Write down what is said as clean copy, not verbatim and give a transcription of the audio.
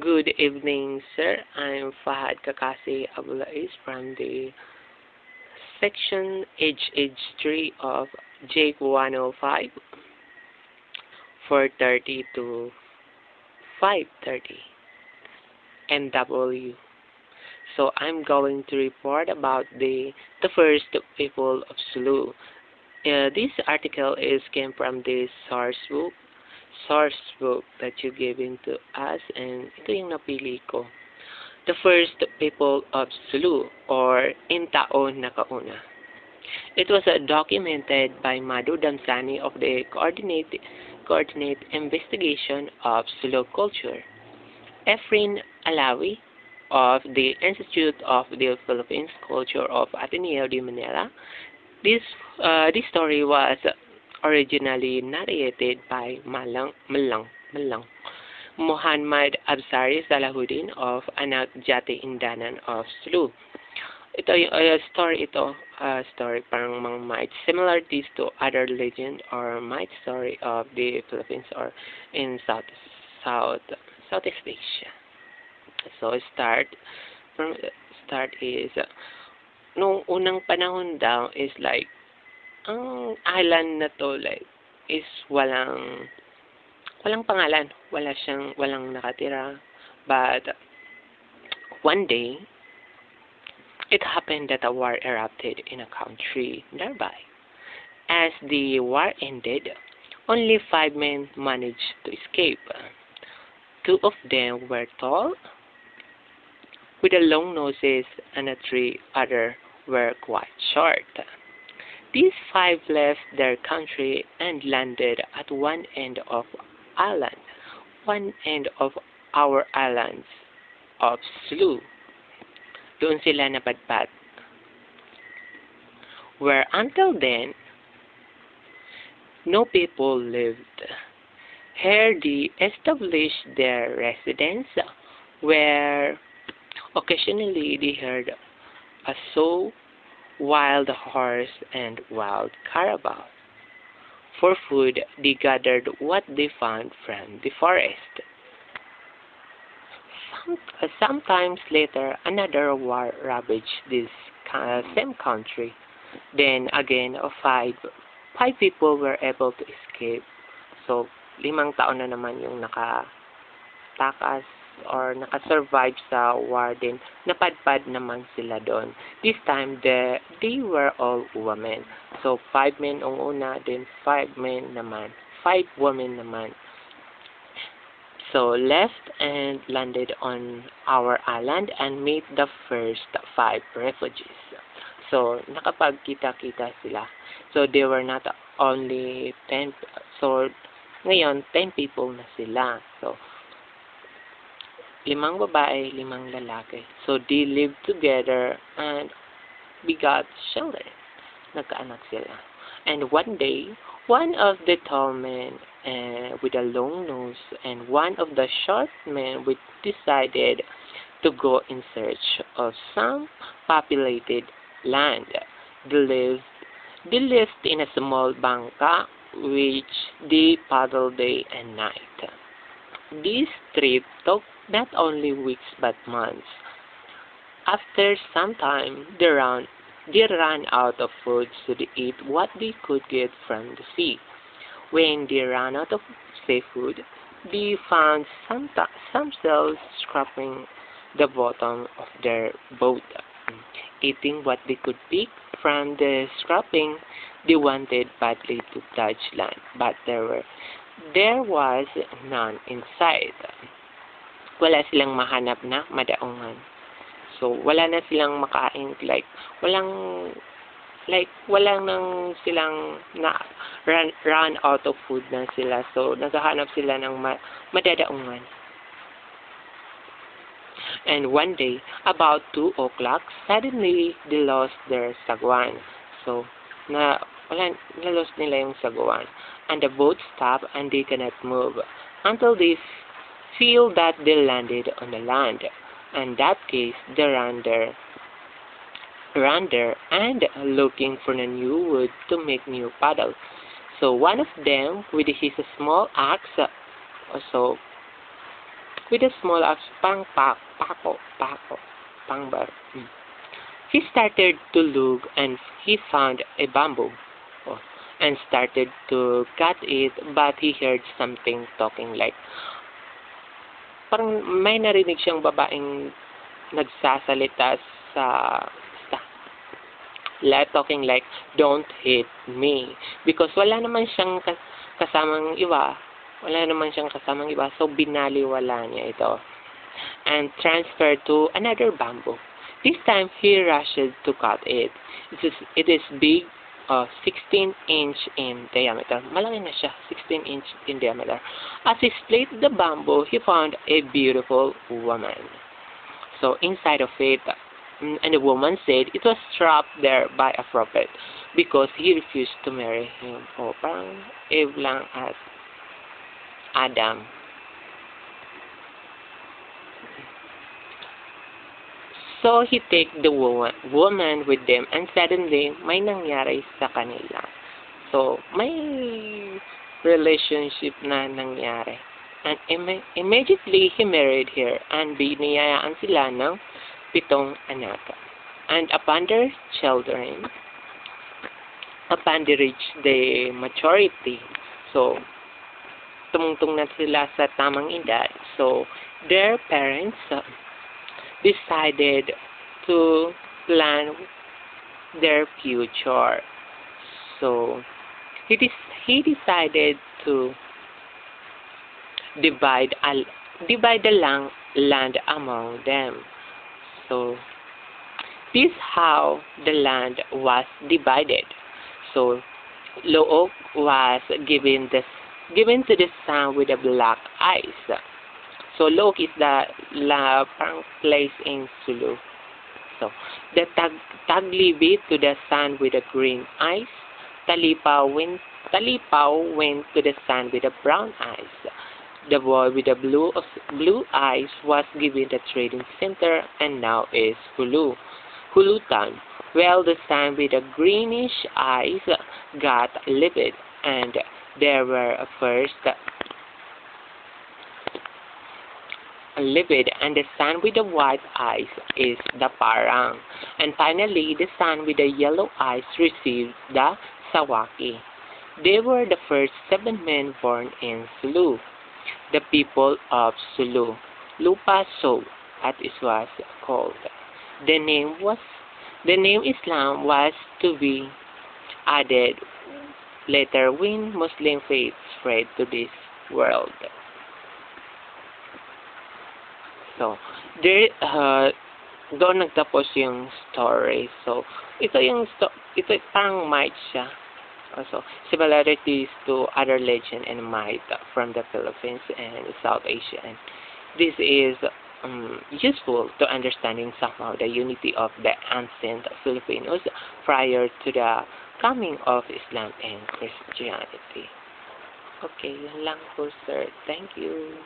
Good evening, sir. I'm Fahad Kakasi Abulais from the section HH3 of Jake 105, 4:30 to 5:30 NW. So I'm going to report about the first people of Sulu. This article is came from the source book that you given to us, and ito yung napili ko. The first people of Sulu, or Intaon na Kauna. It was documented by Madhu Damsani of the Coordinate Investigation of Sulu Culture, Efrin Alawi of the Institute of the Philippines Culture of Ateneo de Manila. This story was originally narrated by Malang Muhammad Absari Salahuddin of Anak Jati Indanan of Sulu. Ito yung story parang mga might similarities to other legend or might story of the Philippines or in South Southeast Asia. So start is nung unang panahon daw is like ang island na to like is walang pangalan, walang nakatira, but one day it happened that a war erupted in a country nearby. As the war ended, only 5 men managed to escape. 2 of them were tall, with a long noses, and the 3 others were quite short. These 5 left their country and landed at one end of our islands of Sulu. Doon sila napadpad. Where until then, no people lived. Here they established their residence, where occasionally they heard a sow, wild horse, and wild carabao. For food, they gathered what they found from the forest. Sometimes later, another war ravaged this same country. Then again, five people were able to escape. So, 5 taon na naman yung nakatakas or nakasurvive sa war din. Napadpad naman sila doon. This time, they were all women. So, 5 men ang una, then 5 men naman. 5 women naman. So, left and landed on our island and met the first 5 refugees. So, nakapagkita-kita sila. So, they were not only 10. So, ngayon, 10 people na sila. So, 5 babae, 5 lalaki. So, they lived together and begot children. Nagkaanak sila. And one day, one of the tall men with a long nose and one of the short men decided to go in search of some populated land. They lived in a small bangka which they paddled day and night. This trip took not only weeks but months. After some time, they ran out of food, so they ate what they could get from the sea. When they ran out of seafood, they found themselves scraping the bottom of their boat. Eating what they could pick from the scrapping, they wanted badly to touch land, but there was none in sight. Wala silang mahanap na madaungan. So, wala na silang makain, wala nang silang run out of food na sila. So, naghahanap sila ng madadaungan. And one day, about 2 o'clock, suddenly they lost their sagwan. So, na-lost nila yung sagwan. And the boat stopped and they cannot move until they feel that they landed on the land. In that case, they ran there and looking for a new wood to make new paddles. So one of them, with his small axe, also with a small axe, pangbar. He started to look and he found a bamboo oh, and started to cut it, but he heard something talking like, parang may narinig siyang babaeng nagsasalita sa talking like, don't hit me. Because wala naman siyang kasamang iba. So binaliwala niya ito. And transferred to another bamboo. This time, he rushed to cut it. It is big, 16-inch in diameter. Malaki na siya, 16-inch in diameter. As he split the bamboo, he found a beautiful woman. So inside of it, and the woman said it was trapped there by a prophet because he refused to marry him. O parang Eve lang as Adam. So he take the woman with them, and suddenly may nangyari sa kanila. So may relationship na nangyari. And immediately he married her, and biniyayaan sila ng 7 anak. And upon their children, upon they reach the maturity, so tumungtong na sila sa tamang edad. So their parents decided to plan their future. So he decided to divide the land among them. So this how the land was divided. So Look was given to the sun with the black eyes. So Look is the parang place in Sulu. So the Taglibi to the sun with the green eyes. Talipaw went to the sun with the brown eyes. The boy with the blue eyes was given the trading center and now is Hulu town. Well, the sun with the greenish eyes got livid, and there were first livid, and the sun with the white eyes is the Parang. And finally, the sun with the yellow eyes received the Sawaki. They were the first 7 men born in Sulu. The people of Sulu, Lupa So, as it was called. The name Islam was to be added later when Muslim faith spread to this world. So, there, doon nagtapos yung story. So, ito parang might siya. Also, similarities to other legend and might from the Philippines and South Asia. And this is useful to understanding somehow the unity of the ancient Filipinos prior to the coming of Islam and Christianity. Okay, yun lang po, sir. Thank you.